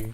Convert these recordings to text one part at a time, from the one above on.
Hi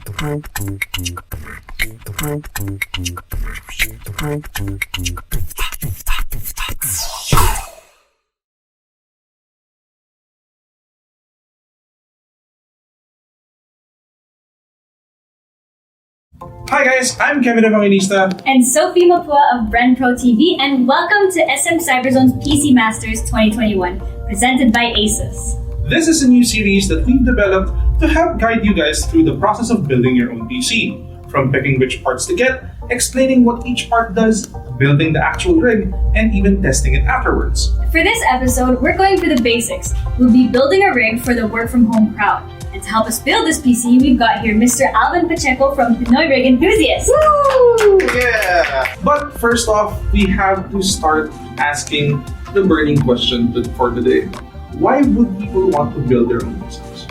guys, I'm Kevin Evangelista. And Sophie Mapua of BrenPro TV, and welcome to Cyberzone's PC Masters 2021, presented by ASUS. This is a new series that we've developed to help guide you guys through the process of building your own PC. From picking which parts to get, explaining what each part does, building the actual rig, and even testing it afterwards. For this episode, we're going for the basics. We'll be building a rig for the work from home crowd. And to help us build this PC, we've got here Mr. Alvin Pacheco from Pinoy Rig Enthusiast. Woo! Yeah! But first off, we have to start asking the burning question for today. Why would people want to build their own PCs?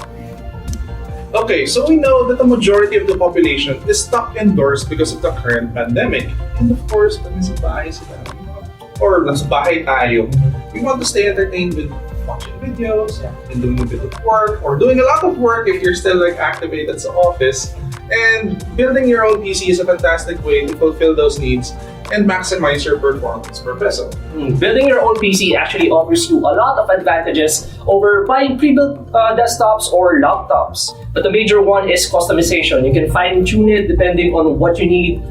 Okay, so we know that the majority of the population is stuck indoors because of the current pandemic. And of course, pag nasa bahay sila, or nasa bahay tayo, we want to stay entertained with watching videos and doing a bit of work, or doing a lot of work if you're still activated sa office. And building your own PC is a fantastic way to fulfill those needs and maximize your performance per peso. Building your own PC actually offers you a lot of advantages over buying pre-built desktops or laptops. But the major one is customization. You can fine-tune it depending on what you need.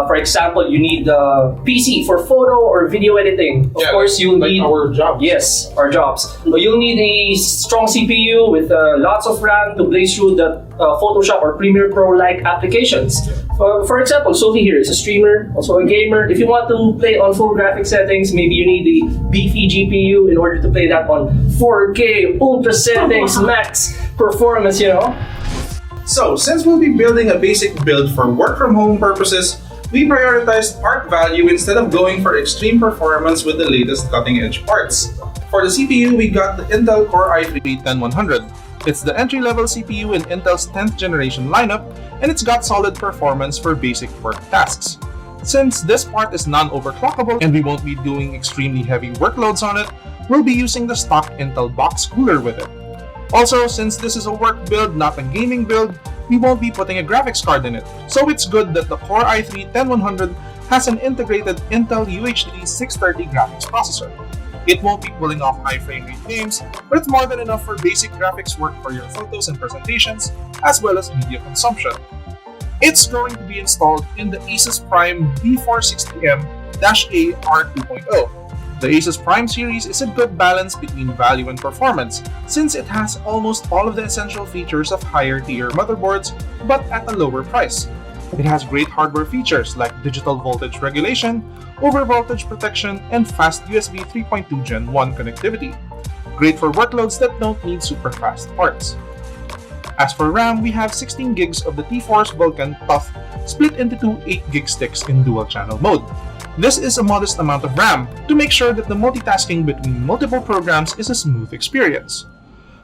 For example, you need a PC for photo or video editing. Of course, you'll need our jobs. Yes, our jobs. So you'll need a strong CPU with lots of RAM to blaze through the Photoshop or Premiere Pro-like applications. For example, Sophie here is a streamer, also a gamer. If you want to play on full graphic settings, maybe you need a beefy GPU in order to play that on 4K, ultra settings, max performance, So, since we'll be building a basic build for work from home purposes, we prioritized part value instead of going for extreme performance with the latest cutting-edge parts. For the CPU, we got the Intel Core i3-10100. It's the entry-level CPU in Intel's 10th generation lineup, and it's got solid performance for basic work tasks. Since this part is non-overclockable and we won't be doing extremely heavy workloads on it, we'll be using the stock Intel box cooler with it. Also, since this is a work build, not a gaming build, we won't be putting a graphics card in it. So it's good that the Core i3-10100 has an integrated Intel UHD 630 graphics processor. It won't be pulling off high frame rate games, but it's more than enough for basic graphics work for your photos and presentations, as well as media consumption. It's going to be installed in the ASUS Prime B460M-A R2.0. The ASUS Prime series is a good balance between value and performance, since it has almost all of the essential features of higher tier motherboards, but at a lower price. It has great hardware features like digital voltage regulation, overvoltage protection, and fast USB 3.2 Gen 1 connectivity. Great for workloads that don't need super fast parts. As for RAM, we have 16 gigs of the T-Force Vulkan TUF split into two 8GB sticks in dual channel mode. This is a modest amount of RAM to make sure that the multitasking between multiple programs is a smooth experience.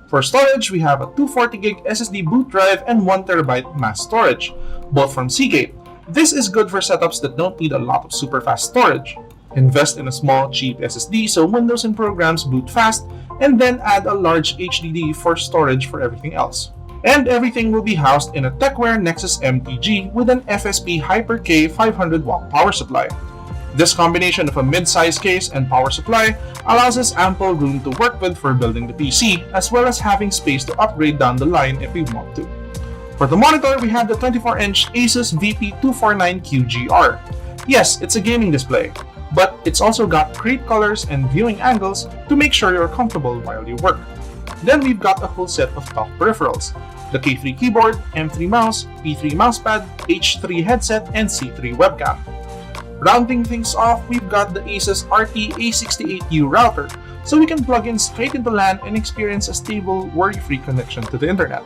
For storage, we have a 240GB SSD boot drive and 1TB mass storage, both from Seagate. This is good for setups that don't need a lot of super fast storage. Invest in a small, cheap SSD so Windows and programs boot fast, and then add a large HDD for storage for everything else. And everything will be housed in a TechWare Nexus MTG with an FSP Hyper-K 500W power supply. This combination of a mid-size case and power supply allows us ample room to work with for building the PC, as well as having space to upgrade down the line if we want to. For the monitor, we have the 24-inch ASUS VP249QGR. Yes, it's a gaming display, but it's also got great colors and viewing angles to make sure you're comfortable while you work. Then we've got a full set of top peripherals: the K3 keyboard, M3 mouse, P3 mousepad, H3 headset, and C3 webcam. Rounding things off, we've got the ASUS RT-A68U router, so we can plug in straight into LAN and experience a stable, worry-free connection to the internet.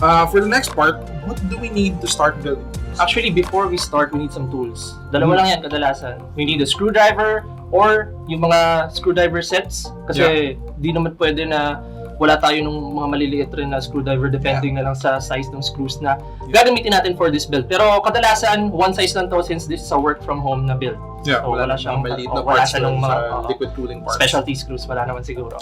For the next part, what do we need to start building? Actually, before we start, we need some tools. Dalawa lang yan kadalasan. We need a screwdriver or yung mga screwdriver sets. Kasi di naman pwede na wala tayo nung mga maliliit rin na screwdriver depending na lang sa size ng screws na gagamitin natin for this build. Pero kadalasan, one size lang to since this is a work from home na build. Yeah, so, wala siyang maliit na parts ng mga liquid cooling parts. Specialty screws, wala naman siguro.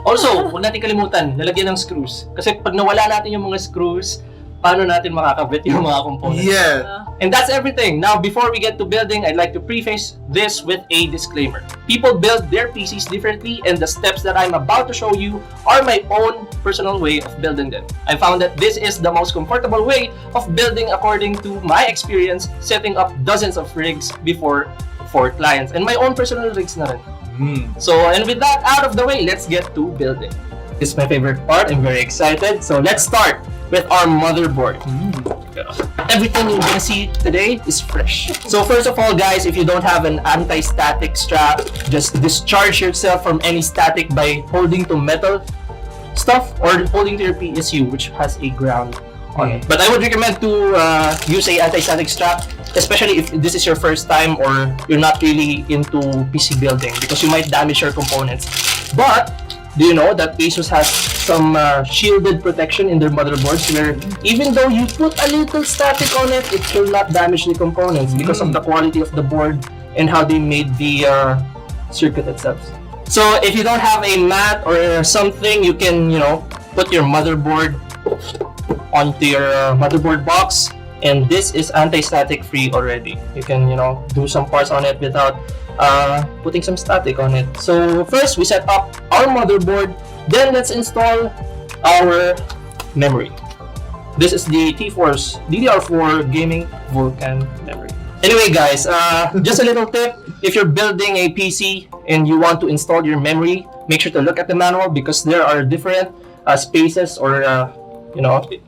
Also, huwag natin kalimutan, lalagyan ng screws. Kasi pag nawala natin yung mga screws, paano natin makakabit yung mga components. Yeah. And that's everything. Now, before we get to building, I'd like to preface this with a disclaimer. People build their PCs differently, and the steps that I'm about to show you are my own personal way of building them. I found that this is the most comfortable way of building according to my experience setting up dozens of rigs before for clients and my own personal rigs na rin. So, and with that out of the way, let's get to building. This is my favorite part. I'm very excited. So let's start with our motherboard. Everything you're gonna see today is fresh. So first of all, guys, if you don't have an anti-static strap, just discharge yourself from any static by holding to metal stuff or holding to your PSU, which has a ground on it. But I would recommend to use a anti-static strap, especially if this is your first time or you're not really into PC building, because you might damage your components. But do you know that ASUS has some shielded protection in their motherboards where even though you put a little static on it, it will not damage the components because of the quality of the board and how they made the circuit itself. So if you don't have a mat or something, you can, put your motherboard onto your motherboard box, and this is anti-static free already. You can, do some parts on it without putting some static on it. So first we set up our motherboard, then let's install our memory. This is the T-Force DDR4 Gaming Vulkan memory. Anyway guys, just a little tip: if you're building a PC and you want to install your memory, make sure to look at the manual because there are different spaces or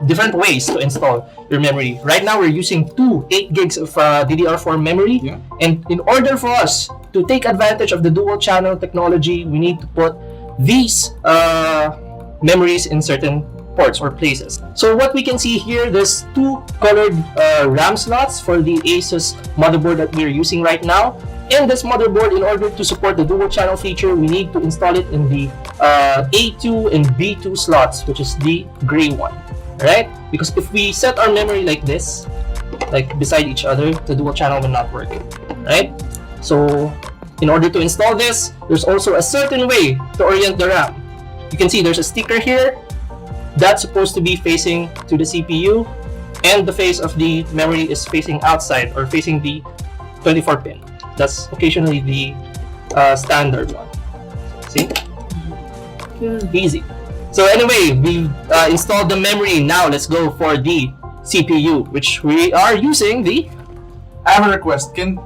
different ways to install your memory. Right now we're using two 8 gigs of DDR4 memory, and in order for us to take advantage of the dual channel technology, we need to put these memories in certain ports or places. So what we can see here, there's two colored RAM slots for the ASUS motherboard that we're using right now. In this motherboard, in order to support the dual channel feature, we need to install it in the A2 and B2 slots, which is the gray one, right? Because if we set our memory like this, like beside each other, the dual channel will not work, right? So in order to install this, there's also a certain way to orient the RAM. You can see there's a sticker here that's supposed to be facing to the CPU, and the face of the memory is facing outside or facing the 24 pin. That's occasionally the standard one. See? Easy. So anyway, we installed the memory. Now let's go for the CPU, which we are using the... I have a request. Can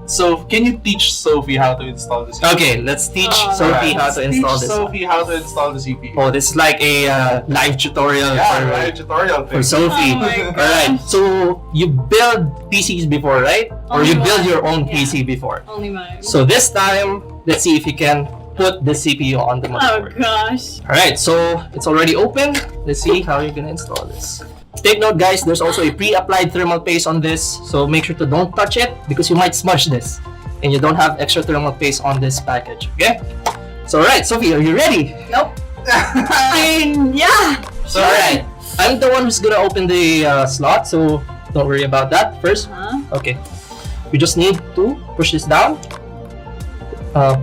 you teach Sophie how to install the CPU? Okay, let's teach Sophie how to install this. Sophie how to install the CPU. Oh, this is like a live tutorial live tutorial for Sophie. Alright, so you build PCs before, right? Or you build your own PC before. Only mine. So this time, let's see if you can put the CPU on the motherboard. Oh gosh. Alright, so it's already open. Let's see how you're gonna install this. Take note guys, there's also a pre-applied thermal paste on this, so make sure to don't touch it because you might smudge this and you don't have extra thermal paste on this package, okay? So alright, Sophie, are you ready? Nope. Yeah. So alright, I'm the one who's gonna open the slot, so don't worry about that first. Okay, we just need to push this down,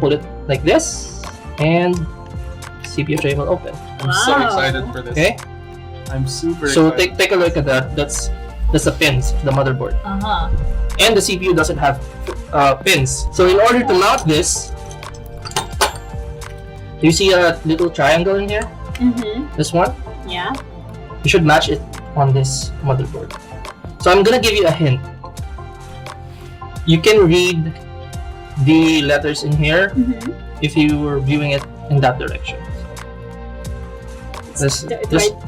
pull it like this, and CPU tray will open. I'm so excited for this. Okay. I'm super So excited. take a look at that. That's the pins, the motherboard. And the CPU doesn't have pins. So in order to mount this, do you see a little triangle in here? This one? Yeah. You should match it on this motherboard. So I'm gonna give you a hint. You can read the letters in here if you were viewing it in that direction. Just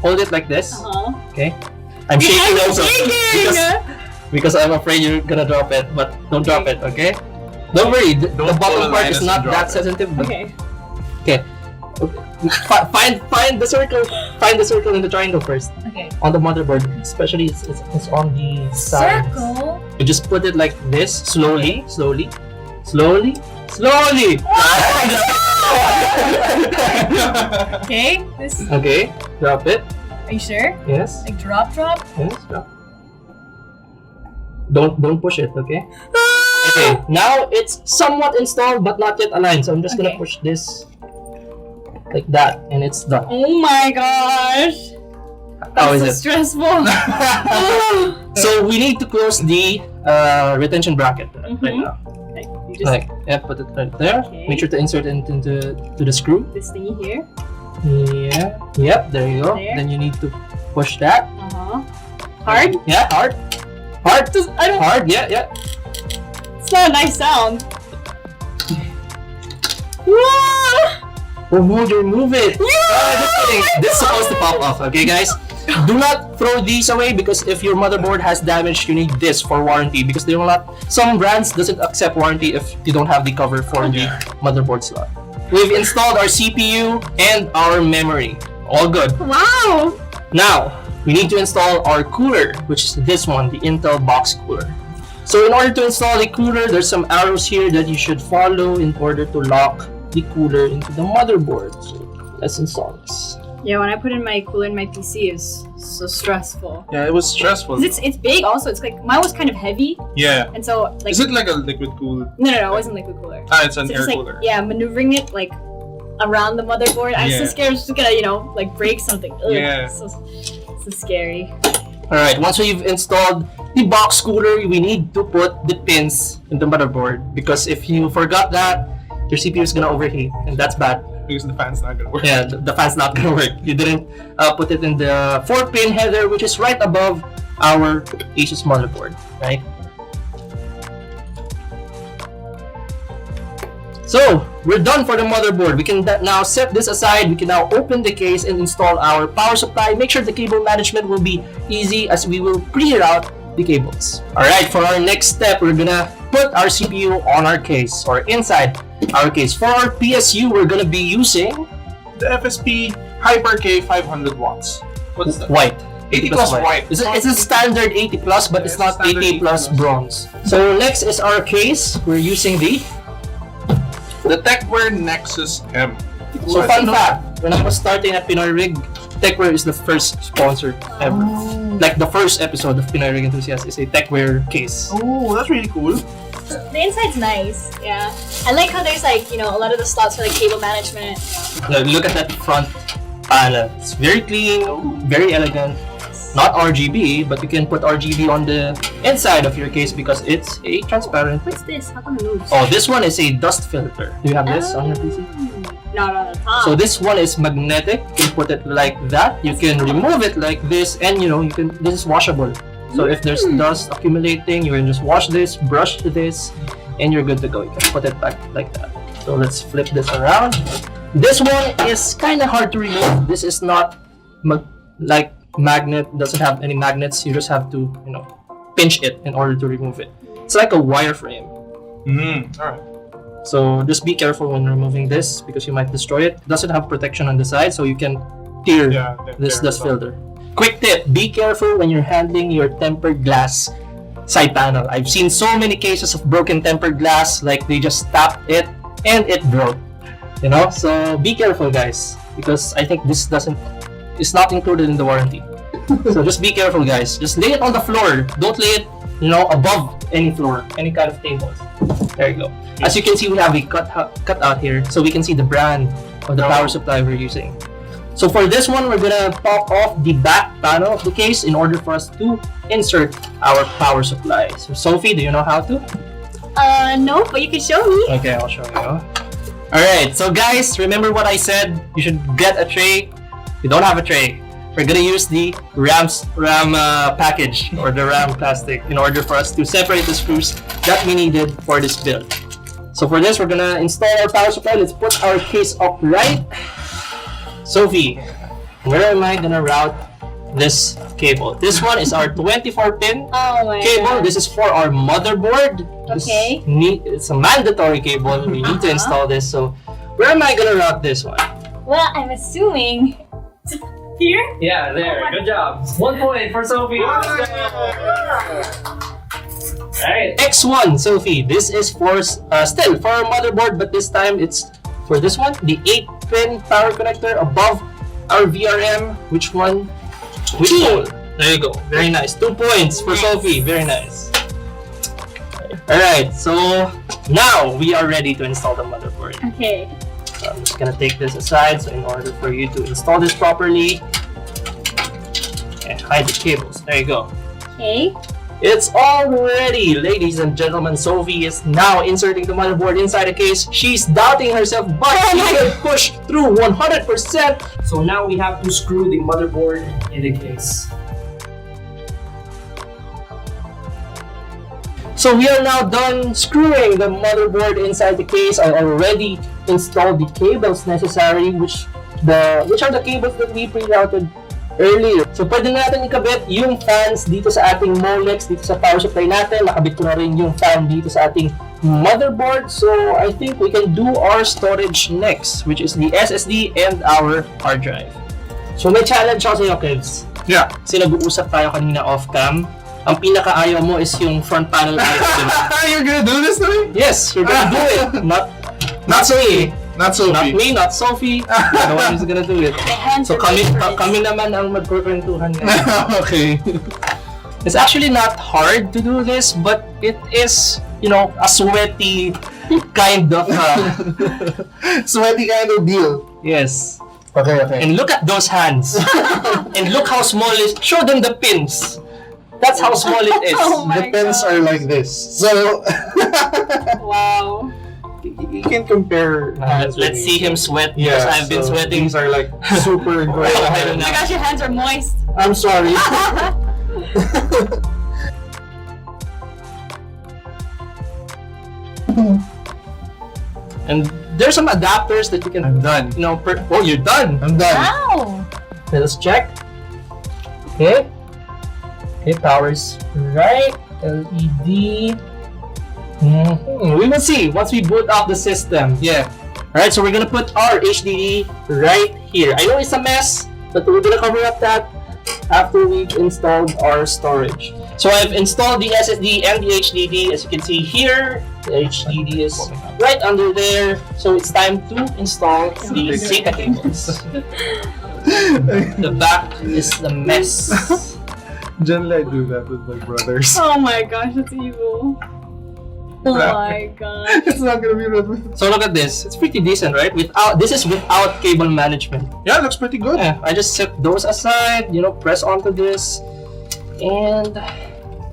hold it like this. Okay. I'm shaking also because I'm afraid you're gonna drop it, but don't drop it, okay? Don't worry, the bottom part is not that sensitive. But Okay. Okay. Find the circle. Find the circle in the triangle first. Okay. On the motherboard, especially it's on the side. Circle. You just put it like this, slowly. Okay. This. Okay, drop it. Are you sure? Yes. Like drop. Yes, drop. Don't push it, okay? Okay, now it's somewhat installed but not yet aligned. So I'm just gonna push this like that, and it's done. Oh my gosh. How is so it? stressful. So we need to close the retention bracket right now. Okay, you just Put it right there. Okay. Make sure to insert it into the screw. this thingy here. Yeah. Yep. There you go. There. Then you need to push that. Hard? Yeah. Hard. Hard. Hard. Yeah. Yeah. It's not a nice sound. Remove it. Just kidding. This is supposed to pop off. Okay, guys. Do not throw these away because if your motherboard has damage, you need this for warranty because they will not. Some brands doesn't accept warranty if you don't have the cover for the motherboard slot. We've installed our CPU and our memory. All good. Wow! Now we need to install our cooler, which is this one, the Intel box cooler. So in order to install the cooler, there's some arrows here that you should follow in order to lock the cooler into the motherboard. So let's install this. Yeah, when I put in my cooler in my PC, it's so stressful. Yeah, it was stressful. 'Cause it's big also. It's like, mine was kind of heavy. Yeah. And so, like... Is it like a liquid cool? No, it wasn't liquid cooler. Ah, it's an So air just like, cooler. yeah, maneuvering it like around the motherboard. I'm so Yeah. scared it's just gonna, like break something. Ugh, Yeah. So scary. Alright, once we've installed the box cooler, we need to put the pins in the motherboard because if you forgot that, your CPU is gonna overheat and that's bad. Because the fan's not gonna work. Yeah, the fan's not gonna work. You didn't put it in the 4-pin header, which is right above our ASUS motherboard, right? So, we're done for the motherboard. We can now set this aside. We can now open the case and install our power supply. Make sure the cable management will be easy as we will pre-route the cables. Alright, for our next step, we're gonna put our CPU on our case or inside our case. For our PSU, we're gonna be using The FSP Hyper K 500 watts. What's that? white. 80 plus white. It's a standard 80 plus, but Yeah, it's not standard 80 plus bronze. So next is our case. We're using the. The TechWare Nexus M. So fun fact, when I was starting at Pinoy Rig, TechWare is the first sponsor ever. Like the first episode of Pinoy Rig Enthusiast is a TechWare case. Oh, that's really cool. The inside's nice, yeah. I like how there's like, a lot of the slots for like cable management. Look at that front panel. It's very clean, very elegant. Not RGB, but you can put RGB on the inside of your case because it's a transparent. What's this? How come it moves? Oh, this one is a dust filter. Do you have this on your PC? Not on the top. So this one is magnetic. You can put it like that. You can remove it like this, and this is washable. So if there's dust accumulating, you can just wash this, brush this, and you're good to go. You can put it back like that. So let's flip this around. This one is kind of hard to remove. This is not like magnet, doesn't have any magnets. You just have to, pinch it in order to remove it. It's like a wireframe. Alright. So just be careful when removing this because you might destroy it. It doesn't have protection on the side, so you can tear this dust filter. Quick tip, be careful when you're handling your tempered glass side panel. I've seen so many cases of broken tempered glass, like they just tapped it and it broke. So be careful guys, because I think this it's not included in the warranty. So just be careful guys. Just lay it on the floor. Don't lay it, above any floor, any kind of tables. There you go. As you can see, we have a cut out here, so we can see the brand of the power supply we're using. So for this one, we're gonna pop off the back panel of the case in order for us to insert our power supply. So Sophie, do you know how to? No, but you can show me. Okay, I'll show you. Alright, so guys, remember what I said? You should get a tray. If you don't have a tray, we're gonna use the RAM package or the RAM plastic in order for us to separate the screws that we needed for this build. So for this, we're gonna install our power supply. Let's put our case upright. Sophie, where am I gonna route this cable? This one is our 24-pin cable. God. This is for our motherboard. Okay. It's a mandatory cable. We need to install this. So where am I gonna route this one? Well, I'm assuming here. Yeah, there. Good job. 1 point for Sophie. Alright. X1, Sophie. This is for still for our motherboard, but this time it's for this one, the 8-pin power connector above our VRM. Which one? Which hole? There you go. Very nice. 2 points for Sophie. Very nice. Alright, so now we are ready to install the motherboard. Okay. So I'm just gonna take this aside. So in order for you to install this properly, Okay, hide the cables. There you go. Okay. It's all ready, ladies and gentlemen. Sophie is now inserting the motherboard inside the case. She's doubting herself, but she will push through 100%. So now we have to screw the motherboard in the case. So we are now done screwing the motherboard inside the case. I already installed the cables necessary, which are the cables that we pre-routed earlier. So pwede natin ikabit yung fans dito sa ating Molex, dito sa power supply natin. Nakabit ko na rin yung fan dito sa ating motherboard. So I think we can do our storage next, which is the SSD and our hard drive. So may challenge ako sa'yo, Kevs. Yeah. Kasi nag-uusap tayo kanina off-cam. Ang pinaka-ayaw mo is yung front panel light. You're gonna do this to me? Yes, you're gonna do it. Not Sophie. Not Sophie. Not me, not Sophie. No one is gonna do it. So kami naman ang magkukwentuhan ngayon. Okay. It's actually not hard to do this, but it is, a sweaty kind of Sweaty kind of deal. yes. Okay. And look at those hands. And look how small it is. Show them the pins. That's how small it is. Oh my The pins God. are like this. So Wow. you can compare. Let's see him sweat because I've been sweating. These are like super great. I don't Oh my know. gosh, your hands are moist. I'm sorry. And there's some adapters that you can. I'm done. Oh, you're done. I'm done. Wow. Let us check. Okay. Okay, power's right. LED. We will see once we boot up the system. Yeah. Alright, so we're gonna put our HDD right here. I know it's a mess, but we're gonna cover up that after we've installed our storage. So I've installed the SSD and the HDD. As you can see here, the HDD is right under there. So it's time to install the SATA cables. The back is the mess. Generally, I do that with my brothers. Oh my gosh, that's evil. Oh my gosh. It's not gonna be red. So look at this. It's pretty decent, right? This is without cable management. Yeah, it looks pretty good. Yeah, I just set those aside, press onto this, and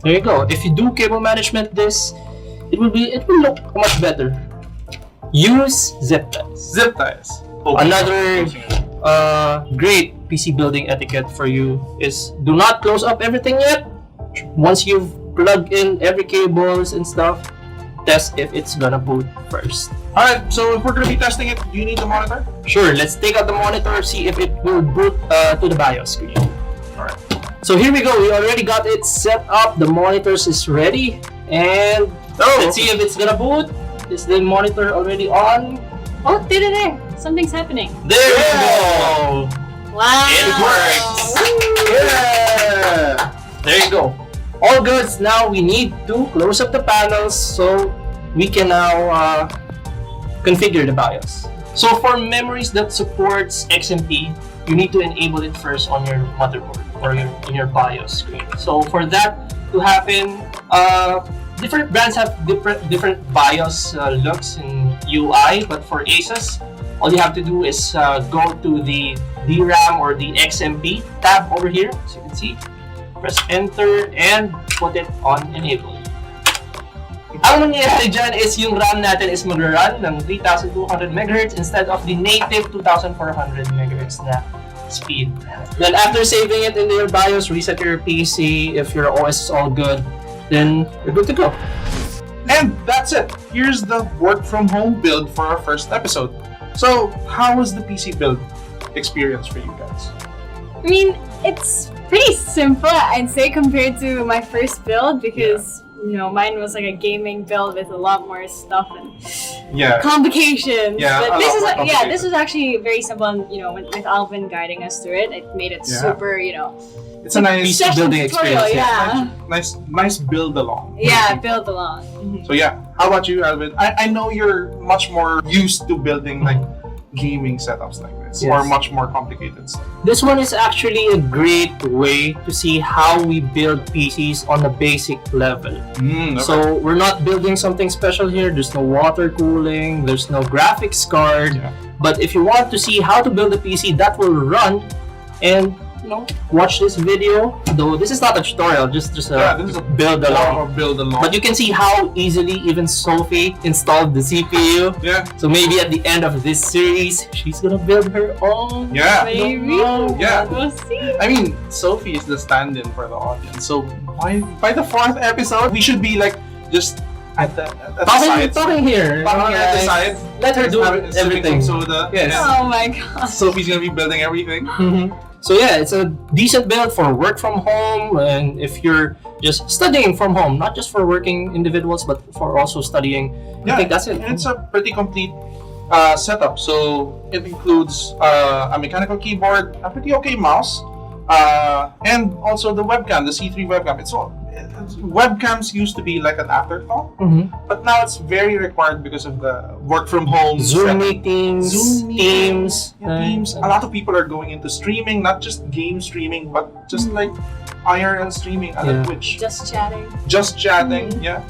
there you go. If you do cable management it will look much better. Use zip ties. Zip ties. Another great PC building etiquette for you is do not close up everything yet. Once you've plugged in every cables and stuff, test if it's gonna boot first. Alright, so if we're gonna be testing it, do you need the monitor? Sure, let's take out the monitor, see if it will boot to the BIOS screen. Alright. So here we go, we already got it set up, the monitors is ready, and let's see if it's gonna boot. Is the monitor already on? Oh, there. Something's happening. There we go! Wow. It works! Yeah! There you go. All good. Now we need to close up the panels so we can now configure the BIOS. So for memories that supports XMP, you need to enable it first on your motherboard or in your BIOS screen. So for that to happen, different brands have different BIOS looks in UI, but for ASUS, all you have to do is go to the DRAM or the XMP tab over here, as you can see. Press enter and put it on enable. Ang mangyayari dyan is yung RAM natin is mag-run ng 3200 MHz instead of the native 2400 MHz na speed. Then after saving it in your BIOS, reset your PC. If your OS is all good, then you're good to go. And that's it. Here's the work from home build for our first episode. So, how was the PC build experience for you guys? I mean, it's pretty simple, I'd say, compared to my first build because mine was like a gaming build with a lot more stuff and complications. Yeah, but this was actually very simple. And, with Alvin guiding us through it, it made it super, It's a nice building tutorial, experience. Nice build along. Yeah, build along. Mm-hmm. So how about you, Alvin? I know you're much more used to building like gaming setups like this, Yes. or much more complicated stuff. This one is actually a great way to see how we build PCs on a basic level. Okay. So we're not building something special here. There's no water cooling, there's no graphics card. Yeah. But if you want to see how to build a PC that will run and watch this video. Though this is not a tutorial, just this is a build along. But you can see how easily even Sophie installed the CPU. Yeah. So maybe at the end of this series, she's gonna build her own. Yeah. Maybe. Yeah. We'll see. I mean, Sophie is the stand-in for the audience. So by the 4th episode, we should be like just at the side. Talking here. Talking at the side. Let her do everything. Soda. Yes. Oh my god. Sophie's gonna be building everything. So yeah, it's a decent build for work from home, and if you're just studying from home, not just for working individuals, but for also studying. I think that's it. And it's a pretty complete setup. So it includes a mechanical keyboard, a pretty okay mouse, and also the webcam, the C3 webcam. Webcams used to be like an afterthought, but now it's very required because of the work from home. Zoom meetings, Teams. Teams. A lot of people are going into streaming, not just game streaming, but just like IRL streaming on Twitch. Just chatting. Yeah.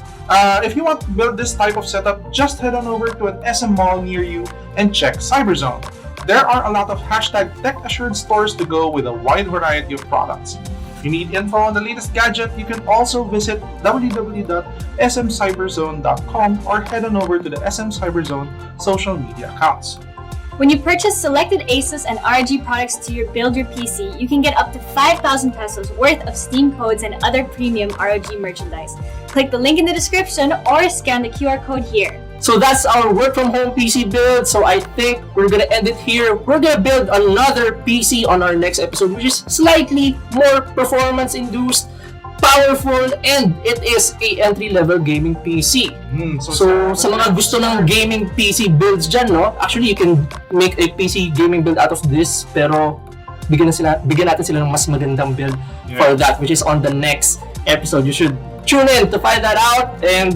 If you want to build this type of setup, just head on over to an SM mall near you and check Cyberzone. There are a lot of #tech-assured stores to go with a wide variety of products. If you need info on the latest gadget, you can also visit www.smcyberzone.com or head on over to the SM Cyberzone social media accounts. When you purchase selected ASUS and ROG products to build your PC, you can get up to 5,000 pesos worth of Steam codes and other premium ROG merchandise. Click the link in the description or scan the QR code here. So that's our work from home PC build. So I think we're gonna end it here. We're gonna build another PC on our next episode, which is slightly more performance induced, powerful, and it is a entry-level gaming PC. So sa mga gusto ng gaming PC builds dyan, no? Actually, you can make a PC gaming build out of this, pero bigyan natin sila ng mas magandang build for that, which is on the next episode. You should tune in to find that out, and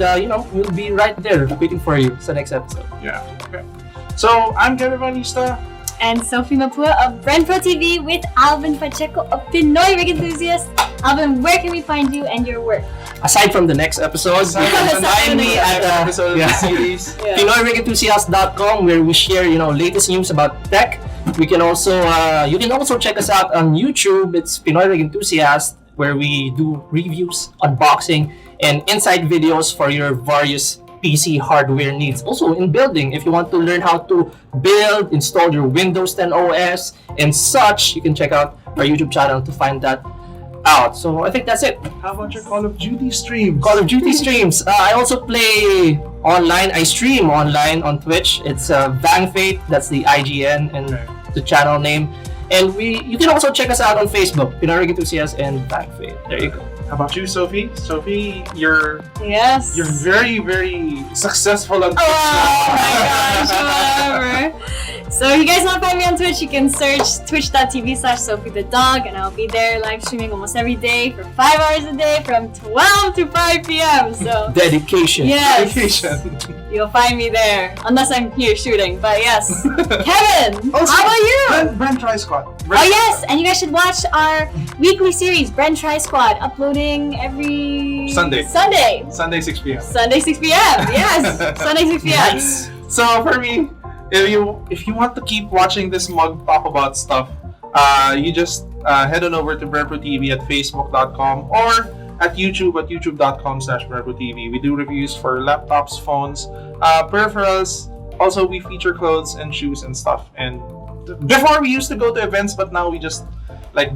we'll be right there waiting for you sa next episode. Yeah. Okay. So I'm Kevin Vanista. And Sophie Mapua of BrenPro TV with Alvin Pacheco of Pinoy Rig Enthusiast. Alvin, where can we find you and your work? Aside from the next episode, you can find me at episode of the series. PinoyRigEnthusiast.com, where we share latest news about tech. We can also you can also check us out on YouTube. It's Pinoy Rig Enthusiast, where we do reviews, unboxing, and inside videos for your various PC hardware needs. Also in building, if you want to learn how to build, install your Windows 10 OS and such, you can check out our YouTube channel to find that out. So I think that's it. How about your Call of Duty streams? Call of Duty streams. I also play online. I stream online on Twitch. It's VangFate. That's the IGN and the channel name. And you can also check us out on Facebook, Pinoy Rig Enthusiast and VangFate. There you go. How about you, Sophie? Sophie, you're very, very successful on Twitch. Oh my gosh, whatever. So if you guys want to find me on Twitch, you can search twitch.tv/Sophie the Dog, and I'll be there live streaming almost every day for 5 hours a day from 12 to 5 p.m. So dedication. Yes. Dedication. You'll find me there, unless I'm here shooting. But yes, Kevin, also, how about you? Bren Try Squad. Oh yes, and you guys should watch our weekly series, Bren Try Squad, uploading every Sunday. 6 p.m. Sunday 6 p.m. Yes, Sunday 6 p.m. Nice. So for me, if you want to keep watching this mug talk about stuff, you just head on over to BrenPro TV at facebook.com or at YouTube at youtube.com/BrenPro TV. We do reviews for laptops, phones, peripherals. Also, we feature clothes and shoes and stuff. And before we used to go to events, but now we just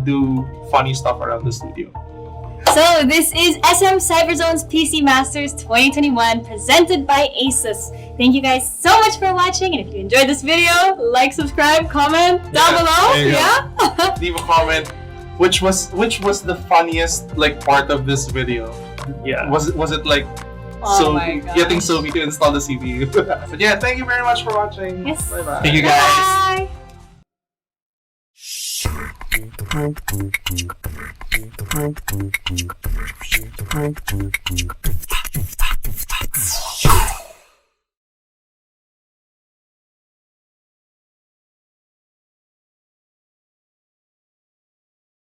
do funny stuff around the studio. So this is SM Cyberzone's PC Masters 2021 presented by ASUS. Thank you guys so much for watching, and if you enjoyed this video, like, subscribe, comment down below. Yeah. Leave a comment. Which was the funniest part of this video? Yeah. Was it getting Sophie to install the CPU? But yeah, thank you very much for watching. Yes. Bye bye. Thank you guys. Bye.